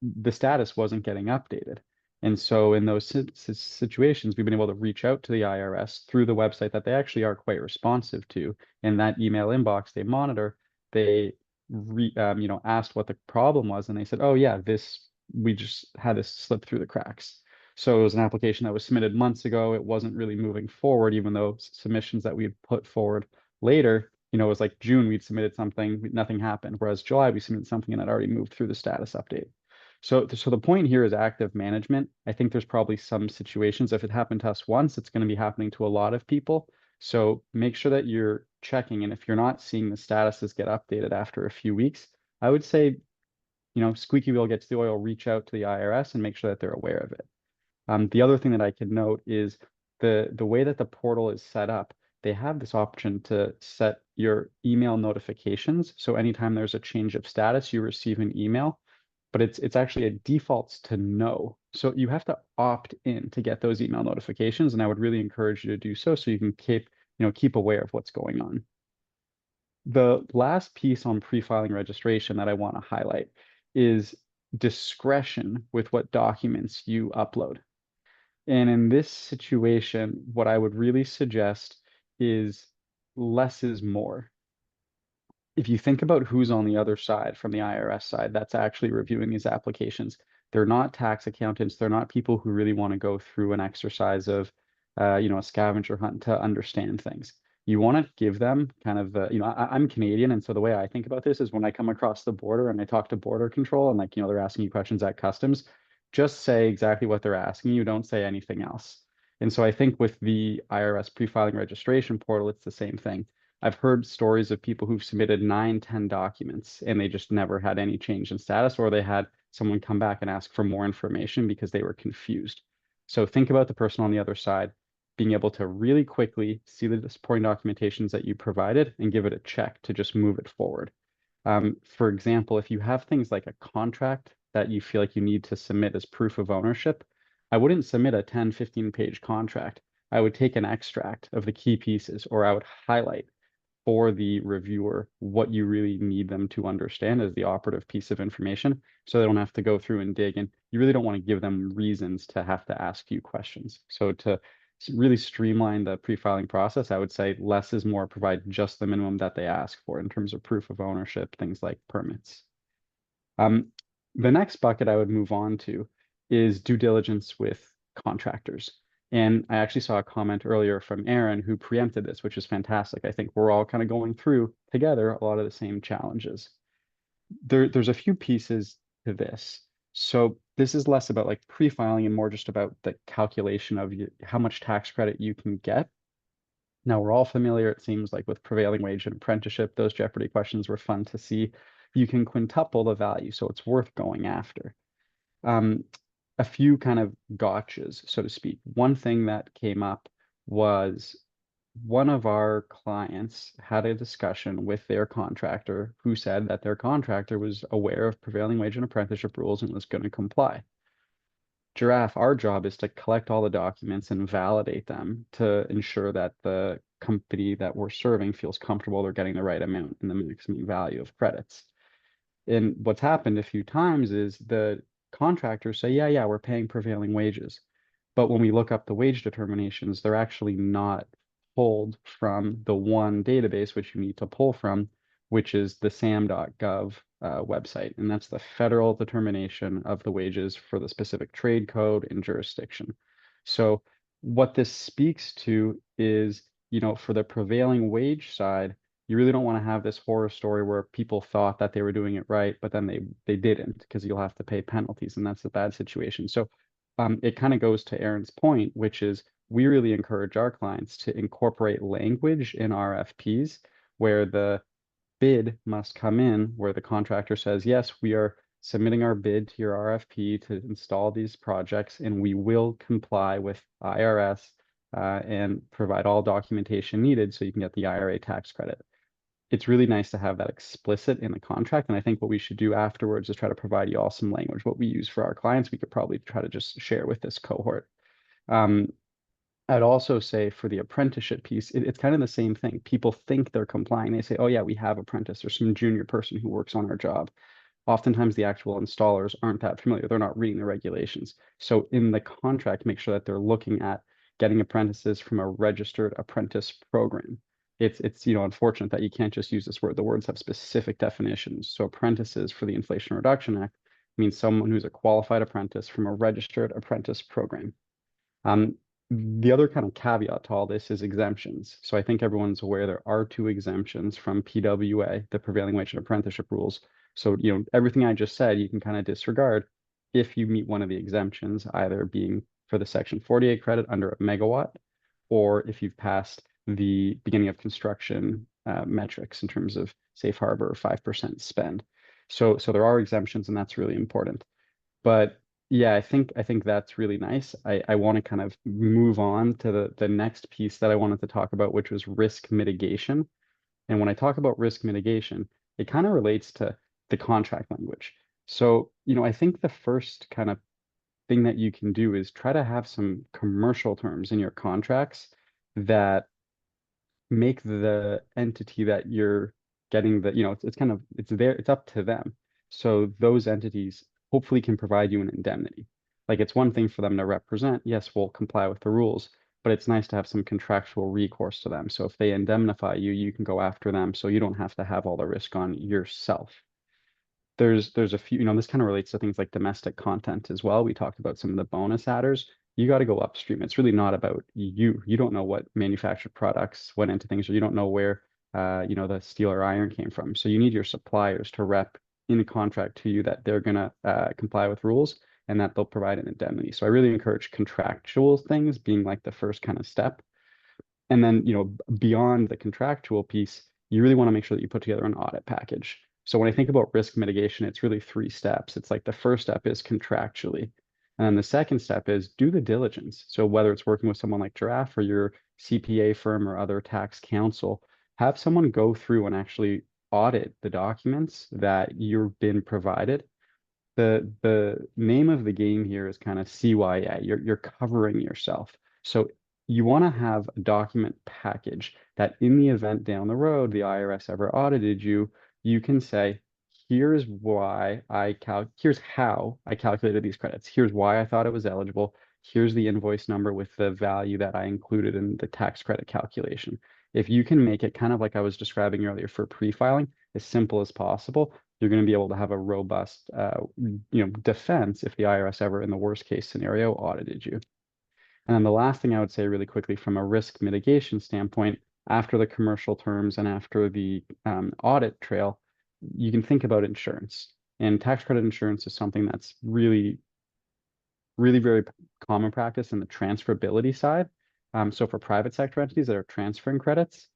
[SPEAKER 9] the status wasn't getting updated. And so in those situations, we've been able to reach out to the IRS through the website that they actually are quite responsive to. In that email inbox they monitor, they asked what the problem was, and they said, oh yeah, we just had this slip through the cracks. So it was an application that was submitted months ago. It wasn't really moving forward, even though submissions that we had put forward later, it was like June, we'd submitted something, nothing happened. Whereas July, we submitted something and it already moved through the status update. So the point here is active management. I think there's probably some situations, if it happened to us once, it's going to be happening to a lot of people. So make sure that you're checking. And if you're not seeing the statuses get updated after a few weeks, I would say, squeaky wheel gets the oil, reach out to the IRS and make sure that they're aware of it. The other thing that I can note is the way that the portal is set up, they have this option to set your email notifications. So anytime there's a change of status, you receive an email, but it's actually a defaults to no. So you have to opt in to get those email notifications. And I would really encourage you to do so you can keep aware of what's going on. The last piece on pre-filing registration that I want to highlight is discretion with what documents you upload. And in this situation, what I would really suggest is less is more. If you think about who's on the other side from the IRS side, that's actually reviewing these applications. They're not tax accountants. They're not people who really want to go through an exercise of, a scavenger hunt to understand things. You want to give them kind of, I'm Canadian. And so the way I think about this is when I come across the border and I talk to border control and they're asking you questions at customs, just say exactly what they're asking you. Don't say anything else. And so I think with the IRS pre-filing registration portal, it's the same thing. I've heard stories of people who've submitted 9, 10 documents and they just never had any change in status, or they had someone come back and ask for more information because they were confused. So think about the person on the other side being able to really quickly see the supporting documentations that you provided and give it a check to just move it forward. For example, if you have things like a contract that you feel like you need to submit as proof of ownership, I wouldn't submit a 10, 15-page contract. I would take an extract of the key pieces, or I would highlight for the reviewer what you really need them to understand as the operative piece of information, so they don't have to go through and dig. And you really don't want to give them reasons to have to ask you questions. So to really streamline the pre-filing process, I would say less is more. Provide just the minimum that they ask for in terms of proof of ownership, things like permits. The next bucket I would move on to is due diligence with contractors. And I actually saw a comment earlier from Aaron who preempted this, which is fantastic. I think we're all kind of going through together a lot of the same challenges. There's a few pieces to this. So this is less about like pre-filing and more just about the calculation of how much tax credit you can get. Now we're all familiar, it seems like, with prevailing wage and apprenticeship. Those Jeopardy questions were fun to see. You can quintuple the value, so it's worth going after. A few kind of gotchas, so to speak. One thing that came up was one of our clients had a discussion with their contractor who said that their contractor was aware of prevailing wage and apprenticeship rules and was going to comply. Giraffe, our job is to collect all the documents and validate them to ensure that the company that we're serving feels comfortable they're getting the right amount and the maximum value of credits. And what's happened a few times is the contractors say, yeah, we're paying prevailing wages. But when we look up the wage determinations, they're actually not pulled from the one database which you need to pull from, which is the sam.gov website. And that's the federal determination of the wages for the specific trade code and jurisdiction. So what this speaks to is, for the prevailing wage side, you really don't want to have this horror story where people thought that they were doing it right, but then they didn't, because you'll have to pay penalties, and that's a bad situation. So it kind of goes to Aaron's point, which is we really encourage our clients to incorporate language in RFPs where the bid must come in, where the contractor says, yes, we are submitting our bid to your RFP to install these projects, and we will comply with IRS and provide all documentation needed so you can get the IRA tax credit. It's really nice to have that explicit in the contract. And I think what we should do afterwards is try to provide you all some language. What we use for our clients, we could probably try to just share with this cohort. I'd also say for the apprenticeship piece, it's kind of the same thing. People think they're complying. They say, oh yeah, we have apprentice or some junior person who works on our job. Oftentimes the actual installers aren't that familiar. They're not reading the regulations. So in the contract, make sure that they're looking at getting apprentices from a registered apprentice program. It's unfortunate that you can't just use this word. The words have specific definitions. So apprentices for the Inflation Reduction Act means someone who's a qualified apprentice from a registered apprentice program. The other kind of caveat to all this is exemptions. So I think everyone's aware there are 2 exemptions from PWA, the prevailing wage and apprenticeship rules. So, everything I just said, you can kind of disregard if you meet one of the exemptions, either being for the Section 48 credit under a megawatt, or if you've passed the beginning of construction metrics in terms of safe harbor 5% spend. So there are exemptions, and that's really important. But yeah, I think that's really nice. I want to kind of move on to the next piece that I wanted to talk about, which was risk mitigation. And when I talk about risk mitigation, it kind of relates to the contract language. So, I think the first kind of thing that you can do is try to have some commercial terms in your contracts that make the entity that you're getting it's up to them. So those entities hopefully can provide you an indemnity. Like, it's one thing for them to represent, yes, we'll comply with the rules, but it's nice to have some contractual recourse to them. So if they indemnify you, you can go after them, so you don't have to have all the risk on yourself. There's a few, this kind of relates to things like domestic content as well. We talked about some of the bonus adders. You got to go upstream. It's really not about you. You don't know what manufactured products went into things, or you don't know where the steel or iron came from. So you need your suppliers to rep in a contract to you that they're gonna comply with rules and that they'll provide an indemnity. So I really encourage contractual things being like the first kind of step. And then, beyond the contractual piece, you really want to make sure that you put together an audit package. So when I think about risk mitigation, it's really 3 steps. It's like the first step is contractually. And then the second step is do the diligence. So whether it's working with someone like Giraffe or your CPA firm or other tax counsel, have someone go through and actually audit the documents that you've been provided. The name of the game here is kind of CYA. You're covering yourself. So you want to have a document package that in the event down the road the IRS ever audited you, you can say, here's how I calculated these credits. Here's why I thought it was eligible. Here's the invoice number with the value that I included in the tax credit calculation. If you can make it kind of like I was describing earlier for pre-filing, as simple as possible, you're going to be able to have a robust, defense if the IRS ever, in the worst case scenario, audited you. And then the last thing I would say really quickly from a risk mitigation standpoint, after the commercial terms and after the audit trail, you can think about insurance. And tax credit insurance is something that's really, really very common practice in the transferability side. So for private sector entities that are transferring credits,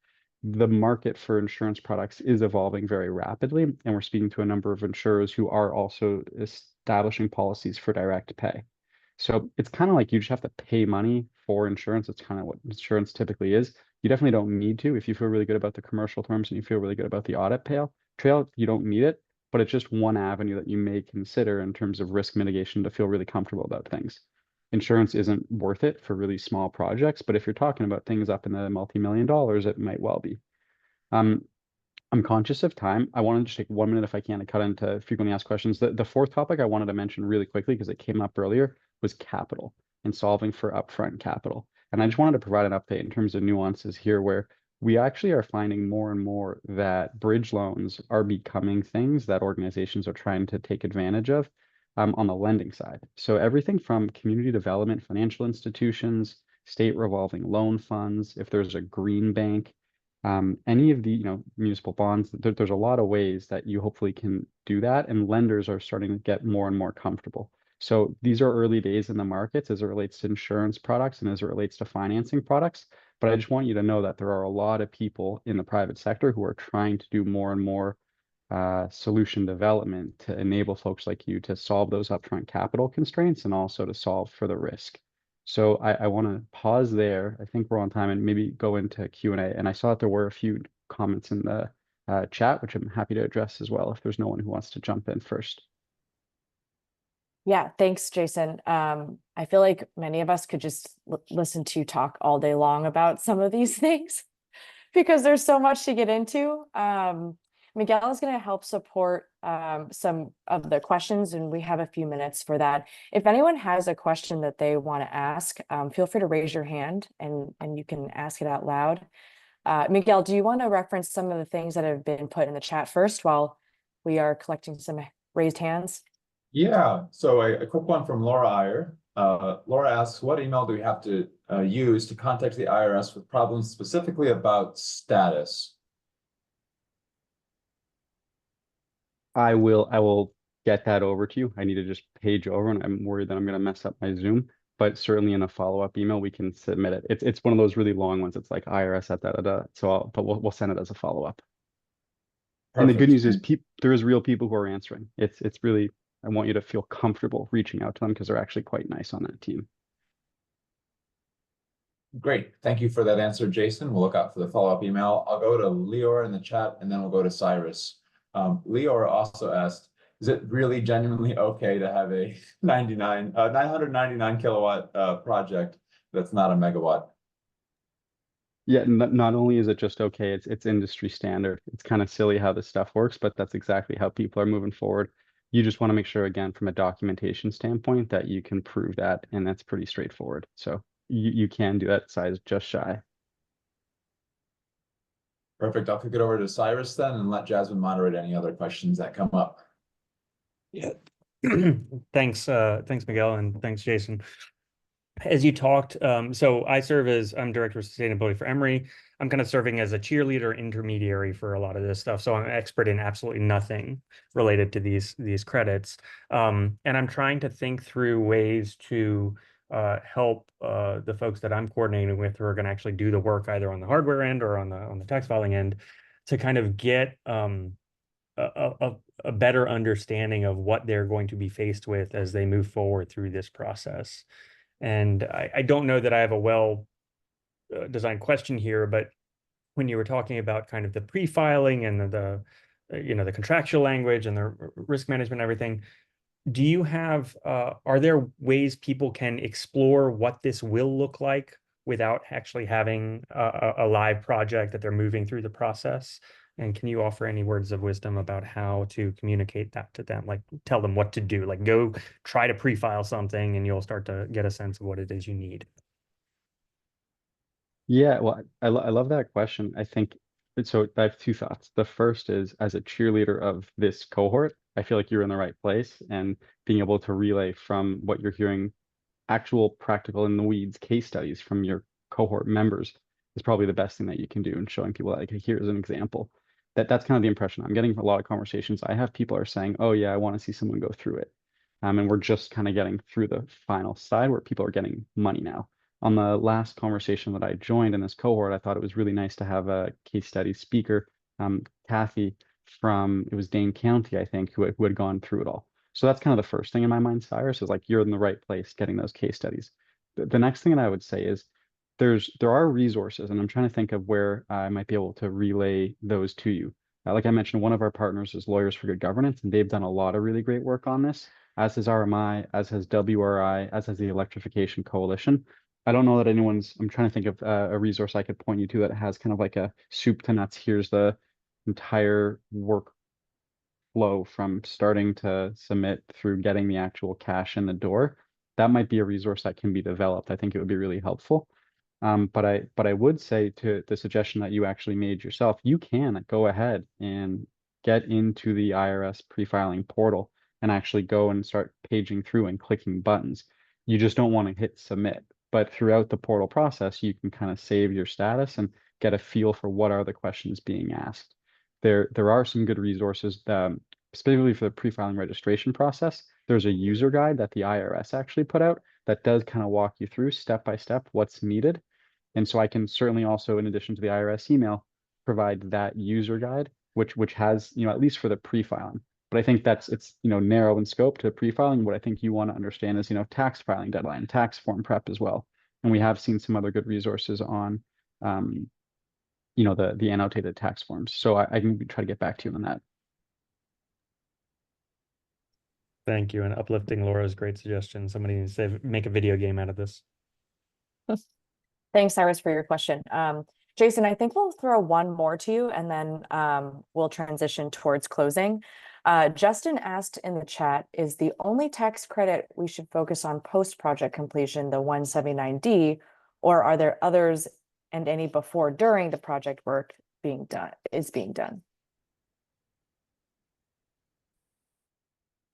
[SPEAKER 9] the market for insurance products is evolving very rapidly. And we're speaking to a number of insurers who are also establishing policies for direct pay. So it's kind of like you just have to pay money for insurance. It's kind of what insurance typically is. You definitely don't need to. If you feel really good about the commercial terms and you feel really good about the audit trail, you don't need it. But it's just one avenue that you may consider in terms of risk mitigation to feel really comfortable about things. Insurance isn't worth it for really small projects, but if you're talking about things up in the multi-million dollars, it might well be. Um, I'm conscious of time. I wanted to take 1 minute if I can to cut into frequently asked questions. The fourth topic I wanted to mention really quickly because it came up earlier was capital and solving for upfront capital. And I just wanted to provide an update in terms of nuances here where we actually are finding more and more that bridge loans are becoming things that organizations are trying to take advantage of on the lending side. So everything from community development, financial institutions, state revolving loan funds, if there's a green bank, any of the municipal bonds, there's a lot of ways that you hopefully can do that, and lenders are starting to get more and more comfortable. So these are early days in the markets as it relates to insurance products and as it relates to financing products. But I just want you to know that there are a lot of people in the private sector who are trying to do more and more solution development to enable folks like you to solve those upfront capital constraints and also to solve for the risk. So I want to pause there. I think we're on time and maybe go into Q&A. And I saw that there were a few comments in the chat, which I'm happy to address as well if there's no one who wants to jump in first.
[SPEAKER 1] Yeah, thanks, Jason. I feel like many of us could just listen to you talk all day long about some of these things because there's so much to get into. Miguel is going to help support some of the questions, and we have a few minutes for that. If anyone has a question that they want to ask, feel free to raise your hand and you can ask it out loud. Miguel, do you want to reference some of the things that have been put in the chat first while we are collecting some raised hands?
[SPEAKER 2] Yeah, so a quick one from Laura Iyer. Laura asks, what email do we have to use to contact the IRS with problems specifically about status?
[SPEAKER 9] I will get that over to you. I need to just page over and I'm worried that I'm going to mess up my Zoom, but certainly in a follow-up email, we can submit it. It's one of those really long ones. It's like IRS at da. So but we'll send it as a follow-up. And the good news is there is real people who are answering. It's really, I want you to feel comfortable reaching out to them because they're actually quite nice on that team.
[SPEAKER 2] Great. Thank you for that answer, Jason. We'll look out for the follow-up email. I'll go to Leor in the chat and then we'll go to Cyrus. Leor also asked, is it really genuinely okay to have a 999 kilowatt project that's not a megawatt?
[SPEAKER 9] Yeah, not only is it just okay, it's industry standard. It's kind of silly how this stuff works, but that's exactly how people are moving forward. You just want to make sure, again, from a documentation standpoint, that you can prove that, and that's pretty straightforward. So you can do that size just shy.
[SPEAKER 2] Perfect. I'll kick it over to Cyrus then and let Jasmine moderate any other questions that come up.
[SPEAKER 13] Yeah. Thanks, Miguel, and thanks, Jason. As you talked, so I'm Director of Sustainability for Emory. I'm kind of serving as a cheerleader intermediary for a lot of this stuff. So I'm an expert in absolutely nothing related to these credits. And I'm trying to think through ways to help the folks that I'm coordinating with who are going to actually do the work either on the hardware end or on the tax filing end to kind of get a better understanding of what they're going to be faced with as they move forward through this process. And I don't know that I have a well designed question here, but when you were talking about kind of the pre-filing and the contractual language and the risk management and everything, do you have, are there ways people can explore what this will look like without actually having a live project that they're moving through the process? And can you offer any words of wisdom about how to communicate that to them? Like tell them what to do, like go try to pre-file something and you'll start to get a sense of what it is you need.
[SPEAKER 9] Yeah, well, I love that question. I think so. I have two thoughts. The first is as a cheerleader of this cohort, I feel like you're in the right place and being able to relay from what you're hearing, actual practical in the weeds case studies from your cohort members is probably the best thing that you can do in showing people like, here's an example. That's kind of the impression I'm getting from a lot of conversations. I have people are saying, oh yeah, I want to see someone go through it. And we're just kind of getting through the final side where people are getting money now. On the last conversation that I joined in this cohort, I thought it was really nice to have a case study speaker, Kathy from, it was Dane County, I think, who had gone through it all. So that's kind of the first thing in my mind, Cyrus, is like you're in the right place getting those case studies. The next thing that I would say is there are resources, and I'm trying to think of where I might be able to relay those to you. Like I mentioned, one of our partners is Lawyers for Good Governance, and they've done a lot of really great work on this, as has RMI, as has WRI, as has the Electrification Coalition. I don't know that I'm trying to think of a resource I could point you to that has kind of like a soup to nuts. Here's the entire work flow from starting to submit through getting the actual cash in the door. That might be a resource that can be developed. I think it would be really helpful. But I would say to the suggestion that you actually made yourself, you can go ahead and get into the IRS pre-filing portal and actually go and start paging through and clicking buttons. You just don't want to hit submit. But throughout the portal process, you can kind of save your status and get a feel for what are the questions being asked. There are some good resources, specifically for the pre-filing registration process. There's a user guide that the IRS actually put out that does kind of walk you through step by step what's needed. And so I can certainly also, in addition to the IRS email, provide that user guide, which has, at least for the pre-filing. But I think it's, narrow in scope to pre-filing. What I think you want to understand is, tax filing deadline, tax form prep as well. And we have seen some other good resources on, the annotated tax forms. So I can try to get back to you on that.
[SPEAKER 13] Thank you. And uplifting Laura's great suggestion. Somebody needs to make a video game out of this.
[SPEAKER 1] Thanks, Cyrus, for your question. Jason, I think we'll throw one more to you and then we'll transition towards closing. Justin asked in the chat, is the only tax credit we should focus on post-project completion the 179D, or are there others and any before, during the project work being done?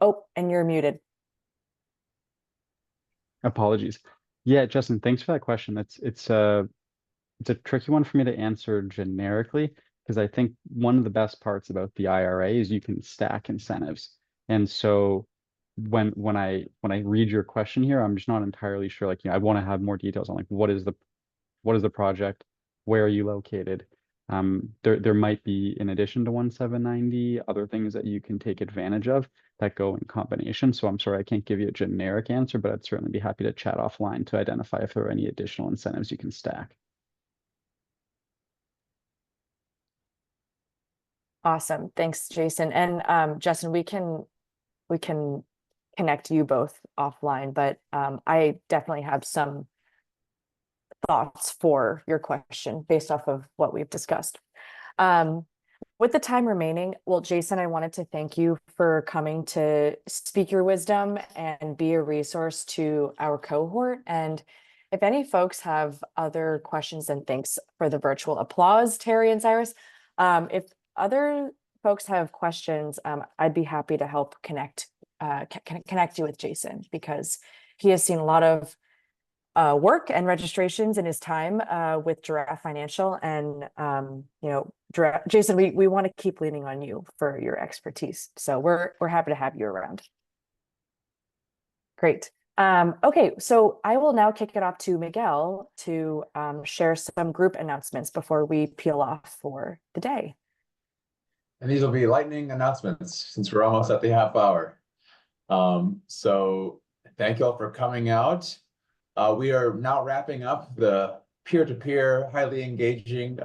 [SPEAKER 1] Oh, and you're muted.
[SPEAKER 9] Apologies. Yeah, Justin, thanks for that question. It's a tricky one for me to answer generically, because I think one of the best parts about the IRA is you can stack incentives. And so when I read your question here, I'm just not entirely sure. Like, I want to have more details on like what is the project, where are you located? There might be, in addition to 179D, other things that you can take advantage of that go in combination. So I'm sorry, I can't give you a generic answer, but I'd certainly be happy to chat offline to identify if there are any additional incentives you can stack.
[SPEAKER 1] Awesome. Thanks, Jason. And Justin, we can connect you both offline, but I definitely have some thoughts for your question based off of what we've discussed. With the time remaining, well, Jason, I wanted to thank you for coming to speak your wisdom and be a resource to our cohort. And if any folks have other questions, and thanks for the virtual applause, Terry and Cyrus. If other folks have questions, I'd be happy to help connect you with Jason, because he has seen a lot of work and registrations in his time with Giraffe Financial. And, Jason, we want to keep leaning on you for your expertise. So we're happy to have you around. Great. Okay, so I will now kick it off to Miguel to share some group announcements before we peel off for the day.
[SPEAKER 2] And these will be lightning announcements since we're almost at the half hour. So thank you all for coming out. We are now wrapping up the peer-to-peer, highly engaging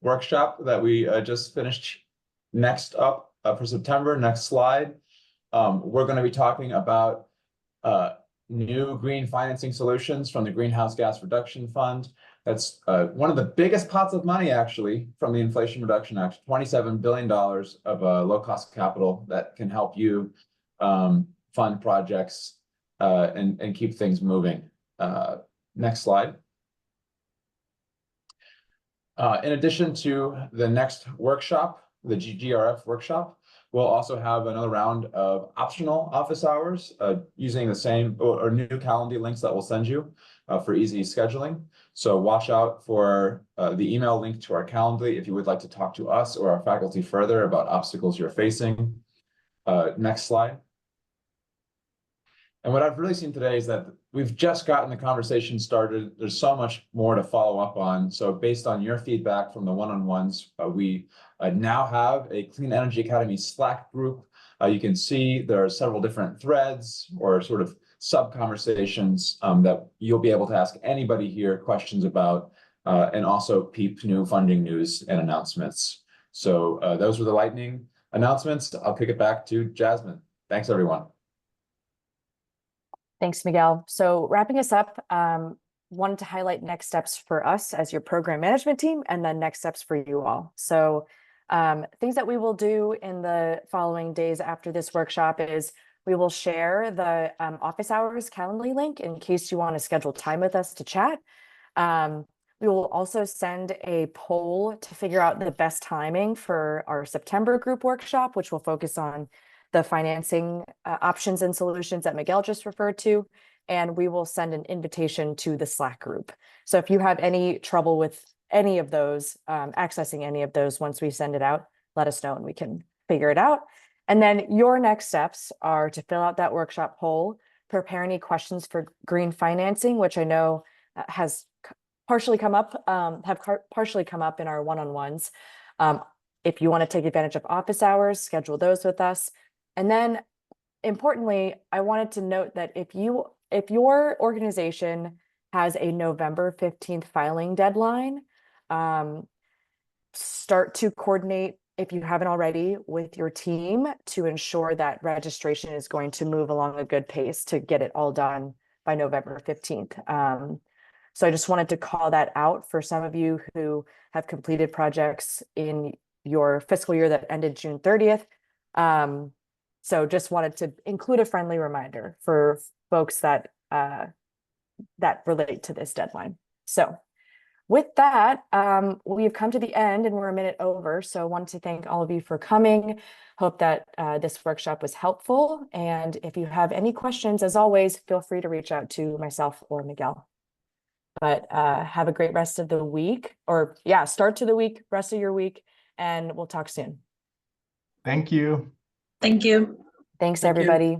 [SPEAKER 2] workshop that we just finished. Next up for September, next slide, we're going to be talking about new green financing solutions from the Greenhouse Gas Reduction Fund. That's one of the biggest pots of money, actually, from the Inflation Reduction Act, $27 billion of low-cost capital that can help you fund projects and keep things moving. Next slide. In addition to the next workshop, the GRF workshop, we'll also have another round of optional office hours using the same or new Calendly links that we'll send you for easy scheduling. So watch out for the email link to our Calendly if you would like to talk to us or our faculty further about obstacles you're facing. Next slide. And what I've really seen today is that we've just gotten the conversation started. There's so much more to follow up on. So based on your feedback from the one-on-ones, we now have a Clean Energy Academy Slack group You can see there are several different threads or sort of sub-conversations that you'll be able to ask anybody here questions about, and also peep new funding news and announcements. So those were the lightning announcements. I'll kick it back to Jasmine. Thanks, everyone.
[SPEAKER 1] Thanks, Miguel. So wrapping us up, wanted to highlight next steps for us as your program management team, and then next steps for you all. So things that we will do in the following days after this workshop is we will share the office hours Calendly link in case you want to schedule time with us to chat. We will also send a poll to figure out the best timing for our September group workshop, which will focus on the financing options and solutions that Miguel just referred to. And we will send an invitation to the Slack group. So if you have any trouble with any of those, accessing any of those once we send it out, let us know and we can figure it out. And then your next steps are to fill out that workshop poll, prepare any questions for green financing, which I know has partially come up, partially come up in our one-on-ones. If you want to take advantage of office hours, schedule those with us. And then importantly, I wanted to note that if your organization has a November 15th filing deadline, start to coordinate, if you haven't already, with your team to ensure that registration is going to move along a good pace to get it all done by November 15th. So I just wanted to call that out for some of you who have completed projects in your fiscal year that ended June 30th. So just wanted to include a friendly reminder for folks that that relate to this deadline. So with that, we've come to the end and we're a minute over. So I wanted to thank all of you for coming. Hope that this workshop was helpful. And if you have any questions, as always, feel free to reach out to myself or Miguel. But have a great rest of the week, or yeah, start to the week, rest of your week, and we'll talk soon.
[SPEAKER 14] Thank you.
[SPEAKER 4] Thank you.
[SPEAKER 1] Thanks, everybody.